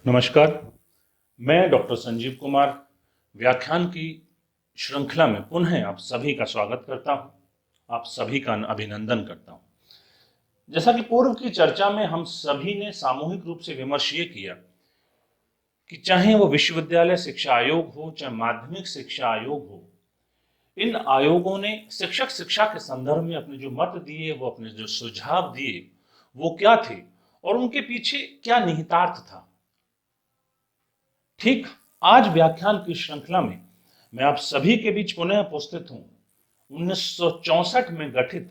नमस्कार। मैं डॉक्टर संजीव कुमार व्याख्यान की श्रृंखला में पुनः आप सभी का स्वागत करता हूं, आप सभी का अभिनंदन करता हूं। जैसा कि पूर्व की चर्चा में हम सभी ने सामूहिक रूप से विमर्श ये किया कि चाहे वो विश्वविद्यालय शिक्षा आयोग हो, चाहे माध्यमिक शिक्षा आयोग हो, इन आयोगों ने शिक्षक शिक्षा के संदर्भ में अपने जो मत दिए, वो अपने जो सुझाव दिए, वो क्या थे और उनके पीछे क्या निहितार्थ था। ठीक आज व्याख्यान की श्रृंखला में मैं आप सभी के बीच पुनः उपस्थित हूं 1964 में गठित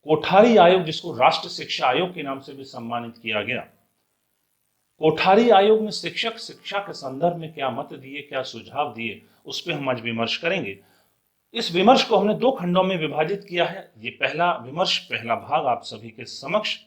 कोठारी आयोग, जिसको राष्ट्रीय शिक्षा आयोग के नाम से भी सम्मानित किया गया। कोठारी आयोग ने शिक्षक शिक्षा के संदर्भ में क्या मत दिए, क्या सुझाव दिए, उस पर हम आज विमर्श करेंगे। इस विमर्श को हमने दो खंडों में विभाजित किया है। ये पहला विमर्श, पहला भाग आप सभी के समक्ष,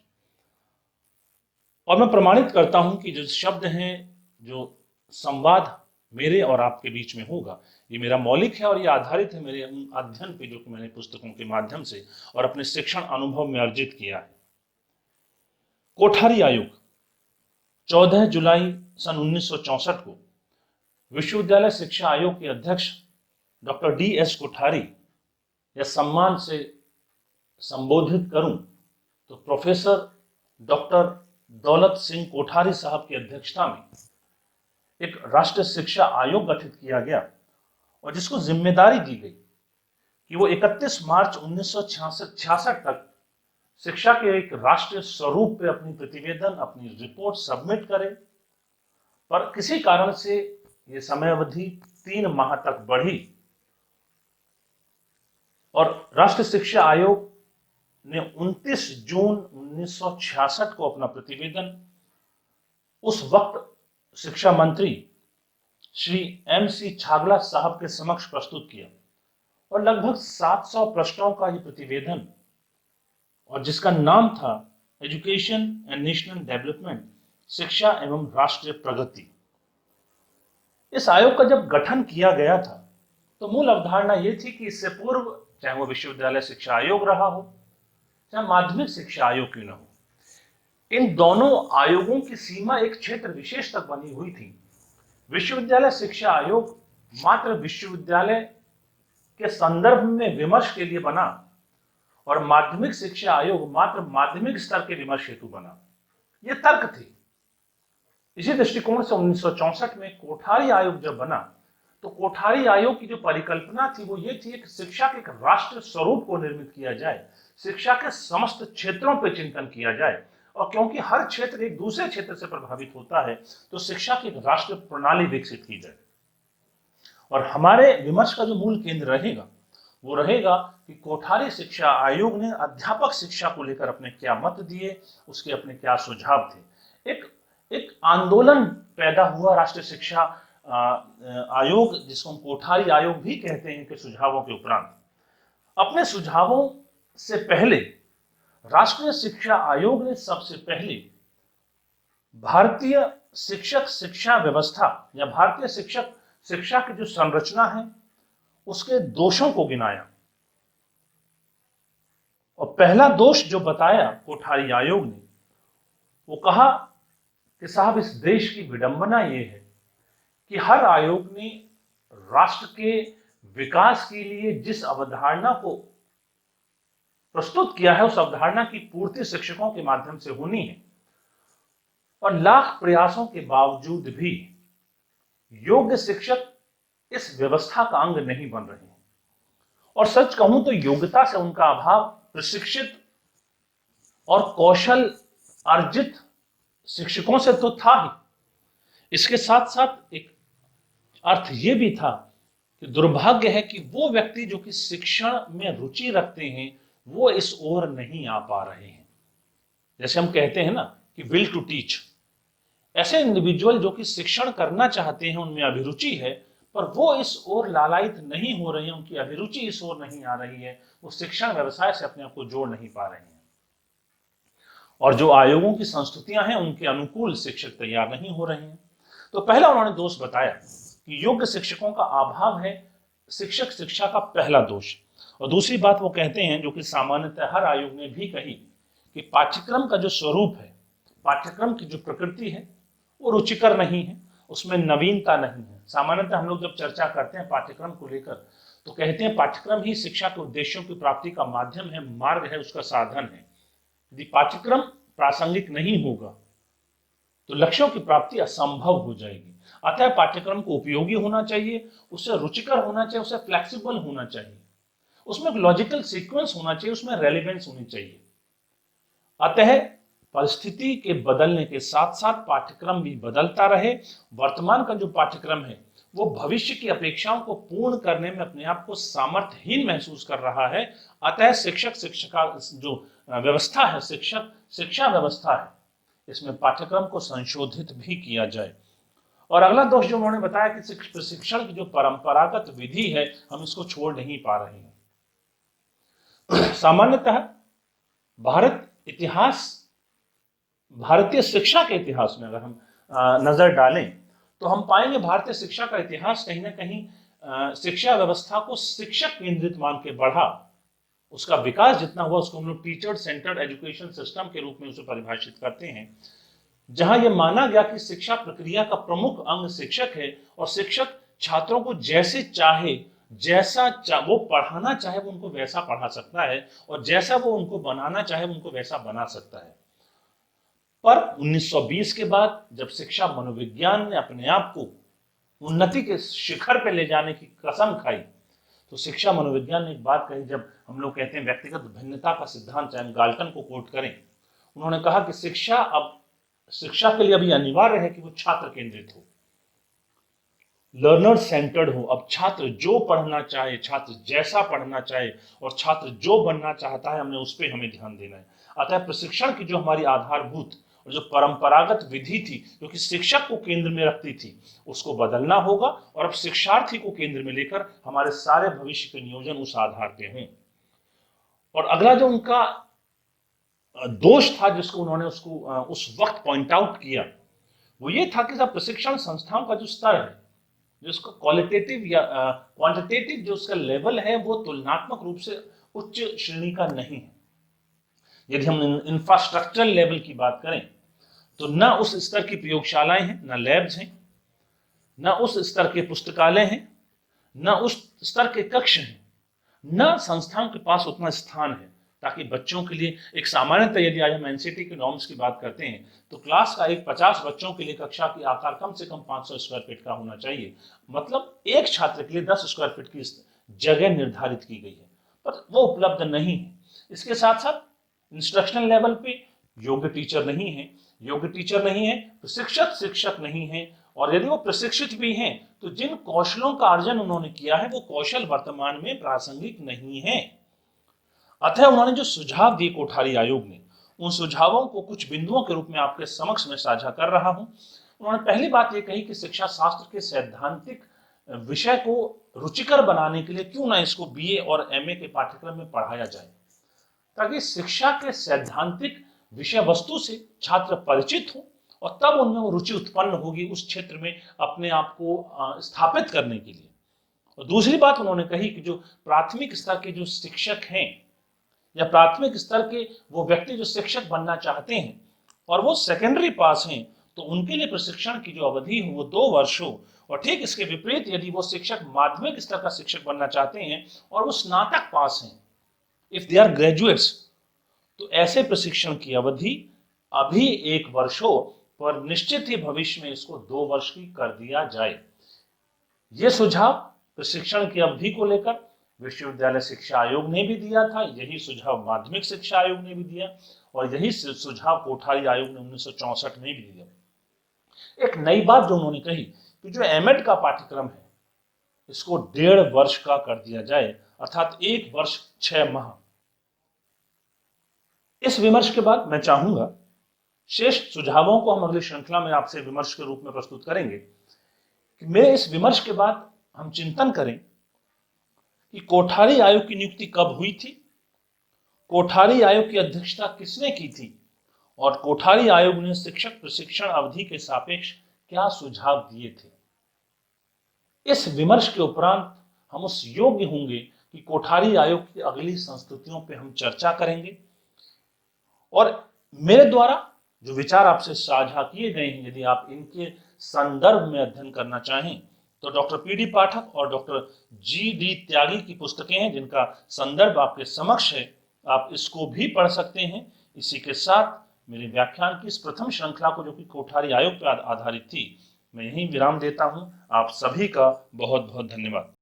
और मैं प्रमाणित करता हूं कि जो शब्द हैं, जो संवाद मेरे और आपके बीच में होगा, ये मेरा मौलिक है और ये आधारित है मेरे अध्ययन पे, जो कि मैंने पुस्तकों के माध्यम से और अपने शिक्षण अनुभव में अर्जित किया है। कोठारी आयोग 14 जुलाई सन 1964 को विश्वविद्यालय शिक्षा आयोग के अध्यक्ष डॉक्टर DS कोठारी, या सम्मान से संबोधित करूं तो प्रोफेसर डॉक्टर दौलत सिंह कोठारी साहब की अध्यक्षता में एक राष्ट्रीय शिक्षा आयोग गठित किया गया और जिसको जिम्मेदारी दी गई कि वो 31 मार्च 1966 तक शिक्षा के एक राष्ट्रीय स्वरूप पे अपनी प्रतिवेदन, अपनी रिपोर्ट सबमिट करे। पर किसी कारण से ये समय अवधि 3 माह तक बढ़ी और राष्ट्रीय शिक्षा आयोग ने 29 जून 1966 को अपना प्रतिवेदन उस वक्त शिक्षा मंत्री श्री MC छागला साहब के समक्ष प्रस्तुत किया और लगभग 700 प्रश्नों का ये प्रतिवेदन, और जिसका नाम था एजुकेशन एंड नेशनल डेवलपमेंट, शिक्षा एवं राष्ट्रीय प्रगति। इस आयोग का जब गठन किया गया था तो मूल अवधारणा ये थी कि इससे पूर्व, चाहे वो विश्वविद्यालय शिक्षा आयोग रहा हो, चाहे माध्यमिक शिक्षा आयोग क्यों न हो, इन दोनों आयोगों की सीमा एक क्षेत्र विशेष तक बनी हुई थी। विश्वविद्यालय शिक्षा आयोग मात्र विश्वविद्यालय के संदर्भ में विमर्श के लिए बना और माध्यमिक शिक्षा आयोग मात्र माध्यमिक स्तर के विमर्श हेतु बना। यह तर्क थी। इसी दृष्टिकोण से 1964 में कोठारी आयोग जब बना तो कोठारी आयोग की जो परिकल्पना थी वो ये थी कि शिक्षा के एक राष्ट्रीय स्वरूप को निर्मित किया जाए, शिक्षा के समस्त क्षेत्रों पर चिंतन किया जाए, और क्योंकि हर क्षेत्र एक दूसरे क्षेत्र से प्रभावित होता है तो शिक्षा की एक राष्ट्रीय प्रणाली विकसित की जाए। और हमारे विमर्श का जो मूल केंद्र रहेगा वो रहेगा कि कोठारी शिक्षा आयोग ने अध्यापक शिक्षा को लेकर अपने क्या मत दिए, उसके अपने क्या सुझाव थे। एक आंदोलन पैदा हुआ राष्ट्रीय शिक्षा आयोग, जिसको हम कोठारी आयोग भी कहते हैं, के सुझावों के उपरांत। अपने सुझावों से पहले राष्ट्रीय शिक्षा आयोग ने सबसे पहले भारतीय शिक्षक शिक्षा व्यवस्था या भारतीय शिक्षक शिक्षा की जो संरचना है उसके दोषों को गिनाया। और पहला दोष जो बताया कोठारी आयोग ने, वो कहा कि साहब, इस देश की विडंबना ये है कि हर आयोग ने राष्ट्र के विकास के लिए जिस अवधारणा को प्रस्तुत किया है उस अवधारणा की पूर्ति शिक्षकों के माध्यम से होनी है, और लाख प्रयासों के बावजूद भी योग्य शिक्षक इस व्यवस्था का अंग नहीं बन रहे हैं। और सच कहूं तो योग्यता से उनका अभाव प्रशिक्षित और कौशल अर्जित शिक्षकों से तो था ही, इसके साथ साथ एक अर्थ यह भी था कि दुर्भाग्य है कि वो व्यक्ति जो कि शिक्षण में रुचि रखते हैं वो इस ओर नहीं आ पा रहे हैं। जैसे हम कहते हैं ना कि विल टू टीच, ऐसे इंडिविजुअल जो कि शिक्षण करना चाहते हैं, उनमें अभिरुचि है, पर वो इस ओर लालायित नहीं हो रहे हैं, उनकी अभिरुचि इस ओर नहीं आ रही है, वो शिक्षण व्यवसाय से अपने आप को जोड़ नहीं पा रहे हैं, और जो आयोगों की संस्तुतियां हैं उनके अनुकूल शिक्षक तैयार नहीं हो रहे हैं। तो पहला उन्होंने दोष बताया कि योग्य शिक्षकों का अभाव है शिक्षक शिक्षा का पहला दोष। और दूसरी बात वो कहते हैं, जो कि सामान्यतः हर आयोग ने भी कही, कि पाठ्यक्रम का जो स्वरूप है, पाठ्यक्रम की जो प्रकृति है, वो रुचिकर नहीं है, उसमें नवीनता नहीं है। सामान्यतः हम लोग जब चर्चा करते हैं पाठ्यक्रम को लेकर तो कहते हैं पाठ्यक्रम ही शिक्षा के उद्देश्यों की प्राप्ति का माध्यम है, मार्ग है, उसका साधन है। यदि पाठ्यक्रम प्रासंगिक नहीं होगा तो लक्ष्यों की प्राप्ति असंभव हो जाएगी। अतः पाठ्यक्रम को उपयोगी होना चाहिए, उससे रुचिकर होना चाहिए, उससे फ्लेक्सिबल होना चाहिए, उसमें एक लॉजिकल सीक्वेंस होना चाहिए, उसमें रेलिवेंस होनी चाहिए। अतः परिस्थिति के बदलने के साथ साथ पाठ्यक्रम भी बदलता रहे। वर्तमान का जो पाठ्यक्रम है वो भविष्य की अपेक्षाओं को पूर्ण करने में अपने आप को सामर्थ्यहीन महसूस कर रहा है। अतः शिक्षा जो व्यवस्था है, शिक्षा व्यवस्था है, इसमें पाठ्यक्रम को संशोधित भी किया जाए। और अगला दोष जो उन्होंने बताया कि प्रशिक्षण की जो परंपरागत विधि है हम इसको छोड़ नहीं पा रहे हैं। सामान्यतः भारतीय शिक्षा के इतिहास में अगर हम नजर डालें तो हम पाएंगे भारतीय शिक्षा का इतिहास कहीं ना कहीं शिक्षा व्यवस्था को शिक्षक केंद्रित मान के बढ़ा। उसका विकास जितना हुआ उसको हम लोग टीचर सेंटर्ड एजुकेशन सिस्टम के रूप में उसे परिभाषित करते हैं, जहां यह माना गया कि शिक्षा प्रक्रिया का प्रमुख अंग शिक्षक है और शिक्षक छात्रों को जैसे चाहे वो पढ़ाना चाहे वो उनको वैसा पढ़ा सकता है और जैसा वो उनको बनाना चाहे वो उनको वैसा बना सकता है। पर 1920 के बाद जब शिक्षा मनोविज्ञान ने अपने आप को उन्नति के शिखर पर ले जाने की कसम खाई तो शिक्षा मनोविज्ञान ने एक बात कही, जब हम लोग कहते हैं व्यक्तिगत भिन्नता का सिद्धांत, चाहे गाल्टन को कोट करें, उन्होंने कहा कि शिक्षा के लिए अभी अनिवार्य है कि वो छात्र केंद्रित हो, लर्नर सेंटर्ड हो। अब छात्र जो पढ़ना चाहे, छात्र जैसा पढ़ना चाहे और छात्र जो बनना चाहता है हमें ध्यान देना है। अतः प्रशिक्षण की जो हमारी आधारभूत और जो परंपरागत विधि थी जो कि शिक्षक को केंद्र में रखती थी उसको बदलना होगा और अब शिक्षार्थी को केंद्र में लेकर हमारे सारे भविष्य के नियोजन उस आधार पे हों। और अगला जो उनका दोष था जिसको उन्होंने उस वक्त पॉइंट आउट किया वो ये था कि प्रशिक्षण संस्थाओं का जो स्तर है, जिसको क्वालिटेटिव या क्वांटिटेटिव जो उसका लेवल है वो तुलनात्मक रूप से उच्च श्रेणी का नहीं है। यदि हम इंफ्रास्ट्रक्चर लेवल की बात करें तो न उस स्तर की प्रयोगशालाएं हैं, न लैब्स हैं, न उस स्तर के पुस्तकालय हैं, न उस स्तर के कक्ष हैं, न संस्थाओं के पास उतना स्थान है ताकि बच्चों के लिए एक सामान्यतः यदि आज हम एनसीटी के नॉर्म्स की बात करते हैं तो क्लास का एक 50 बच्चों के लिए कक्षा की आकार कम से कम 500 स्क्वायर फीट का होना चाहिए। मतलब एक छात्र के लिए 10 स्क्वायर फीट की जगह निर्धारित की गई है, पर वो उपलब्ध नहीं है। इसके साथ साथ इंस्ट्रक्शनल लेवल पे योग्य टीचर नहीं है, प्रशिक्षक शिक्षक नहीं है, और यदि वो प्रशिक्षित भी हैं तो जिन कौशलों का अर्जन उन्होंने किया है वो कौशल वर्तमान में प्रासंगिक नहीं है। अतः उन्होंने जो सुझाव दिए कोठारी आयोग ने, उन सुझावों को कुछ बिंदुओं के रूप में आपके समक्ष में साझा कर रहा हूं। उन्होंने पहली बात ये कही कि शिक्षा शास्त्र के सैद्धांतिक विषय को रुचिकर बनाने के लिए क्यों ना इसको बीए और एमए के पाठ्यक्रम में पढ़ाया जाए, ताकि शिक्षा के सैद्धांतिक विषय वस्तु से छात्र परिचित हो और तब उनमें वो रुचि उत्पन्न होगी उस क्षेत्र में अपने आप को स्थापित करने के लिए। और दूसरी बात उन्होंने कही कि जो प्राथमिक स्तर के जो शिक्षक हैं या प्राथमिक स्तर के वो व्यक्ति जो शिक्षक बनना चाहते हैं और वो सेकेंडरी पास हैं तो उनके लिए प्रशिक्षण की जो अवधि हो वो 2 वर्ष हो। और ठीक इसके विपरीत यदि वो शिक्षक माध्यमिक स्तर का शिक्षक बनना चाहते हैं और वो स्नातक पास हैं, इफ दे आर ग्रेजुएट्स, तो ऐसे प्रशिक्षण की अवधि अभी 1 वर्ष हो, पर निश्चित ही भविष्य में इसको 2 वर्ष की कर दिया जाए। यह सुझाव प्रशिक्षण की अवधि को लेकर विश्वविद्यालय शिक्षा आयोग ने भी दिया था, यही सुझाव माध्यमिक शिक्षा आयोग ने भी दिया और यही सुझाव कोठारी आयोग ने 1964 में भी दिया। एक नई बात जो उन्होंने कही कि जो एमएड का पाठ्यक्रम है इसको 1.5 वर्ष का कर दिया जाए, अर्थात 1 वर्ष 6 माह। इस विमर्श के बाद मैं चाहूंगा शेष सुझावों को हम अगली श्रृंखला में आपसे विमर्श के रूप में प्रस्तुत करेंगे कि मेरे इस विमर्श के बाद हम चिंतन करें कि कोठारी आयोग की नियुक्ति कब हुई थी, कोठारी आयोग की अध्यक्षता किसने की थी और कोठारी आयोग ने शिक्षक प्रशिक्षण अवधि के सापेक्ष क्या सुझाव दिए थे। इस विमर्श के उपरांत हम उस योग्य होंगे कि कोठारी आयोग की अगली संस्तुतियों पर हम चर्चा करेंगे और मेरे द्वारा जो विचार आपसे साझा किए गए हैं, यदि आप इनके संदर्भ में अध्ययन करना चाहें तो डॉक्टर पीडी पाठक और डॉक्टर जी डी त्यागी की पुस्तकें हैं जिनका संदर्भ आपके समक्ष है, आप इसको भी पढ़ सकते हैं। इसी के साथ मेरे व्याख्यान की इस प्रथम श्रृंखला को, जो कि कोठारी आयोग पर आधारित थी, मैं यहीं विराम देता हूं। आप सभी का बहुत बहुत धन्यवाद।